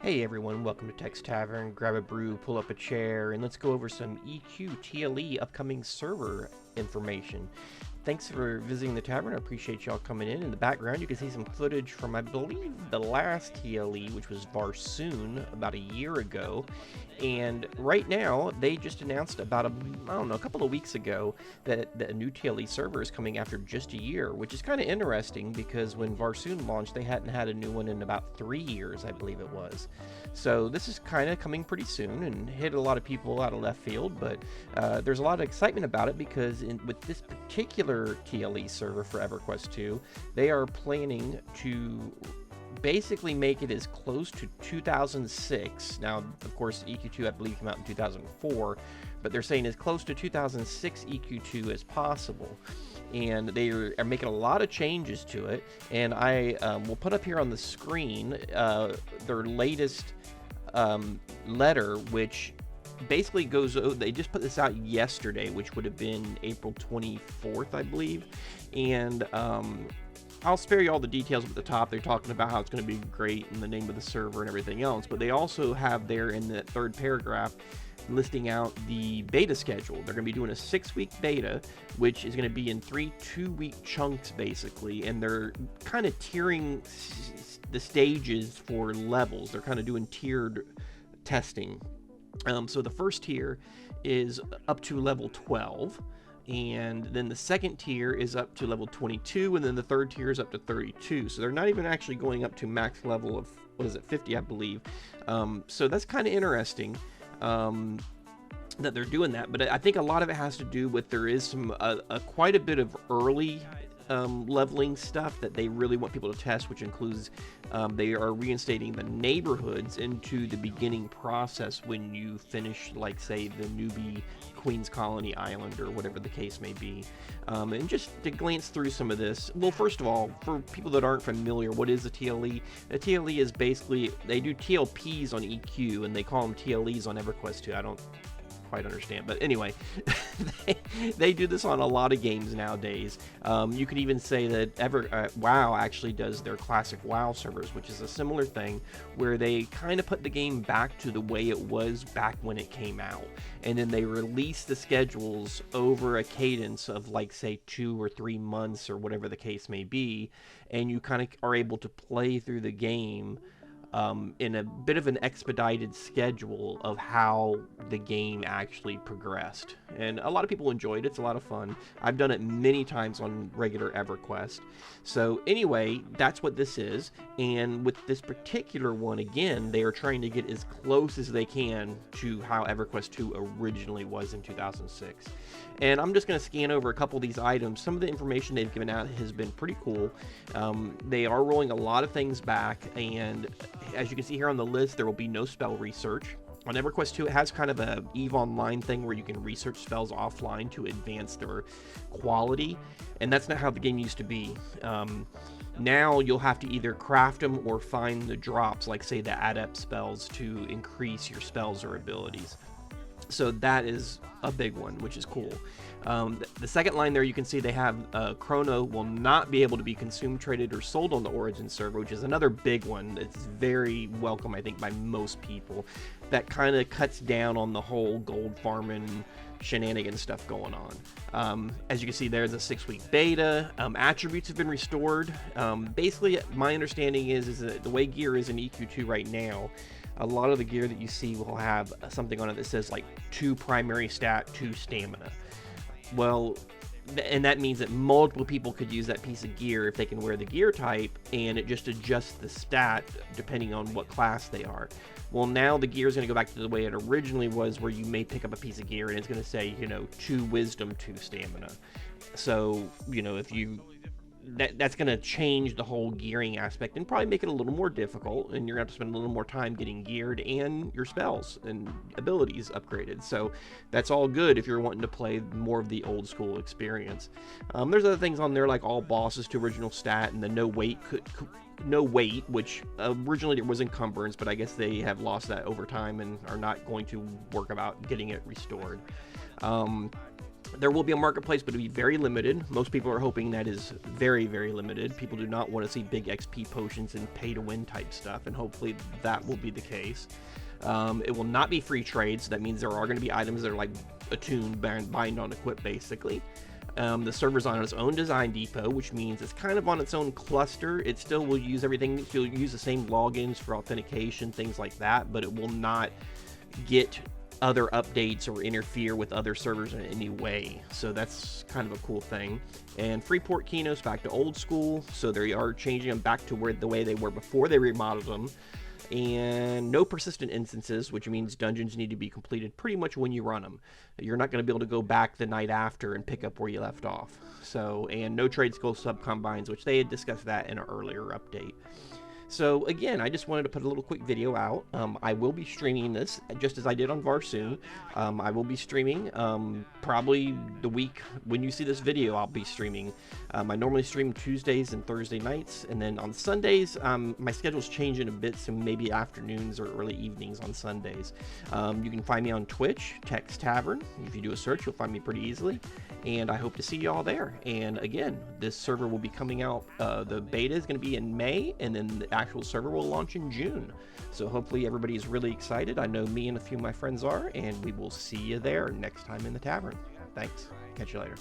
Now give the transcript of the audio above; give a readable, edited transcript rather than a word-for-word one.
Hey everyone, welcome to Tech's Tavern. Grab a brew, pull up a chair, and let's go over some EQ TLE upcoming server information. Thanks for visiting the tavern. I appreciate y'all coming in. In the background, you can see some footage from, I believe, the last TLE, which was Varsoon, about a year ago. And right now, they just announced about, a couple of weeks ago that a new TLE server is coming after just a year, which is kind of interesting because when Varsoon launched, they hadn't had a new one in about 3 years, I believe it was. So this is kind of coming pretty soon and hit a lot of people out of left field, but there's a lot of excitement about it because with this particular TLE server for Everquest 2, they are planning to basically make it as close to 2006. Now, of course, EQ2 I believe came out in 2004, but they're saying as close to 2006 EQ2 as possible. And they are making a lot of changes to it, and I will put up here on the screen their latest letter, which basically goes, they just put this out yesterday, which would have been April 24th, I believe, and I'll spare you all the details at the top. They're talking about how it's going to be great and the name of the server and everything else, but they also have there in that third paragraph listing out the beta schedule. They're going to be doing a 6-week beta, which is going to be in 3 2-week chunks basically, and they're kind of tiering the stages for levels. They're kind of doing tiered testing. So the first tier is up to level 12, and then the second tier is up to level 22, and then the third tier is up to 32. So they're not even actually going up to max level of, 50, I believe. So that's kind of interesting that they're doing that, but I think a lot of it has to do with there is some quite a bit of early leveling stuff that they really want people to test, which includes they are reinstating the neighborhoods into the beginning process when you finish, like, say, the newbie Queen's Colony Island or whatever the case may be. And just to glance through some of this, well, first of all, for people that aren't familiar, what is a TLE? A TLE is basically, they do TLPs on EQ and they call them TLEs on Everquest 2. I don't quite understand, but anyway, they do this on a lot of games nowadays. You could even say that WoW actually does their classic WoW servers, which is a similar thing where they kind of put the game back to the way it was back when it came out, and then they release the schedules over a cadence of, like, say 2 or 3 months or whatever the case may be, and you kind of are able to play through the game in a bit of an expedited schedule of how the game actually progressed. And a lot of people enjoyed it. It's a lot of fun. I've done it many times on regular EverQuest. So anyway, that's what this is. And with this particular one, again, they are trying to get as close as they can to how EverQuest 2 originally was in 2006. And I'm just going to scan over a couple of these items. Some of the information they've given out has been pretty cool. They are rolling a lot of things back, and as you can see here on the list, there will be no spell research. On EverQuest 2, it has kind of a EVE Online thing where you can research spells offline to advance their quality, and that's not how the game used to be. Now you'll have to either craft them or find the drops, like, say, the adept spells to increase your spells or abilities. So that is a big one, which is cool. The second line there, you can see they have Chrono will not be able to be consumed, traded, or sold on the Origins server, which is another big one. It's very welcome, I think, by most people. That kind of cuts down on the whole gold farming shenanigans stuff going on. As you can see, there's a 6-week beta. Attributes have been restored. Basically, my understanding is that the way gear is in EQ2 right now, a lot of the gear that you see will have something on it that says, like, 2 primary stat, 2 stamina. Well, and that means that multiple people could use that piece of gear if they can wear the gear type, and it just adjusts the stat depending on what class they are. Well, now the gear is going to go back to the way it originally was, where you may pick up a piece of gear and it's going to say, 2 wisdom, 2 stamina. So, if you that's going to change the whole gearing aspect and probably make it a little more difficult, and you're going to have to spend a little more time getting geared and your spells and abilities upgraded. So that's all good if you're wanting to play more of the old school experience. There's other things on there like all bosses to original stat and the no weight which originally it was encumbrance, but I guess they have lost that over time and are not going to work about getting it restored. There will be a marketplace, but it'll be very limited. Most people are hoping that is very, very limited. People do not want to see big XP potions and pay-to-win type stuff, and hopefully that will be the case. It will not be free trade, so that means there are going to be items that are like attuned, bind on equip, basically. The server's on its own design depot, which means it's kind of on its own cluster. It still will use everything. You'll use the same logins for authentication, things like that, but it will not get other updates or interfere with other servers in any way. So that's kind of a cool thing. And Freeport Keno's back to old school, so they are changing them back to the way they were before they remodeled them. And no persistent instances, which means dungeons need to be completed pretty much when you run them. You're not going to be able to go back the night after and pick up where you left off. So, and no trade skill sub combines, which they had discussed that in an earlier update. So again, I just wanted to put a little quick video out. I will be streaming this, just as I did on Varsoon. I will be streaming, probably the week when you see this video, I'll be streaming. I normally stream Tuesdays and Thursday nights, and then on Sundays, my schedule's changing a bit, so maybe afternoons or early evenings on Sundays. You can find me on Twitch, Tex Tavern. If you do a search, you'll find me pretty easily, and I hope to see you all there. And again, this server will be coming out, the beta is going to be in May, and then the actual server will launch in June. So hopefully everybody's really excited. I know me and a few of my friends are, and we will see you there next time in the tavern. Thanks. Catch you later.